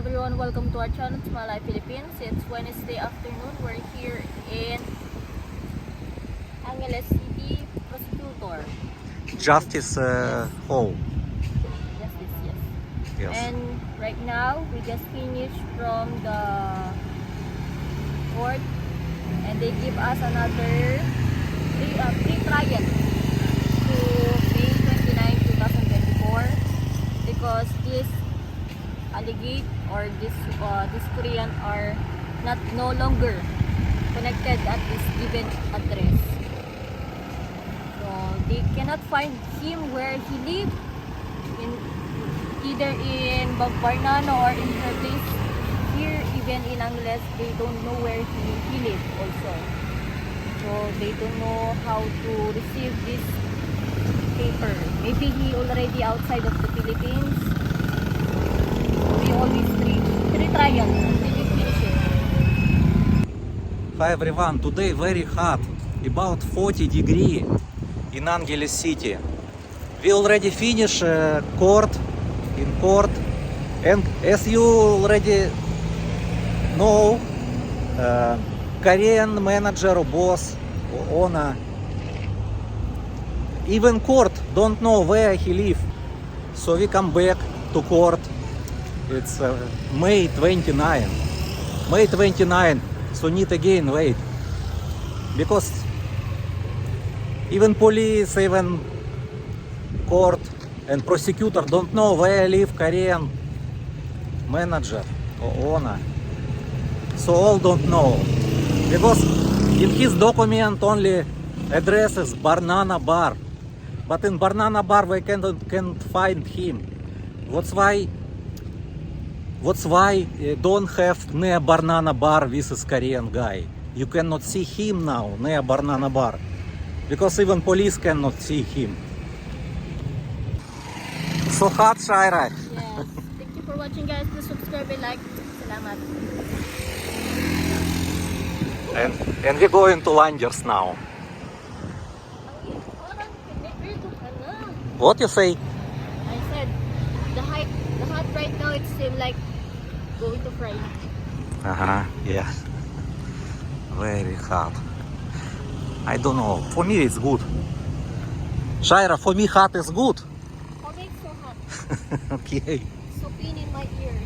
everyone, welcome to our channel, It's My Life Philippines. It's Wednesday afternoon. We're here in Angeles City Prosecutor. Justice Hall. Justice, yes. Yes. And right now, we just finished from the court and they give us another pre-trial to May 29, 2024 because this allegate or this Korean are no longer connected at this given address. So they cannot find him where he lived, either in Bagbarnano or in her place here, even in Angeles. They don't know where he lived also. So they don't know how to receive this paper. Maybe he already outside of the Philippines. We always pre-trial until we finish it. Hi everyone, today very hot, about 40 degrees in Angeles City. We already finished court, and as you already know, Korean manager, boss, owner, even court don't know where he live. So we come back to court. It's May 29. May 29. So need again wait. Because even police, even court and prosecutor don't know where live Korean manager or owner. So all don't know. Because in his document only addresses Banana Bar. But in Banana Bar we can't find him. That's why don't have near Banana Bar with this Korean guy. You cannot see him now near Banana Bar. Because even police cannot see him. So hot, Shaira. Yes. Thank you for watching, guys. Please subscribe and like. Salamat. And we're going to Landers now. What you say? I said the hot right now, it seems like going to fry. Yeah. Very hot. I don't know. For me it's good. Shaira, for me hot is good. For me it's so hot. Okay. So pain in my ear.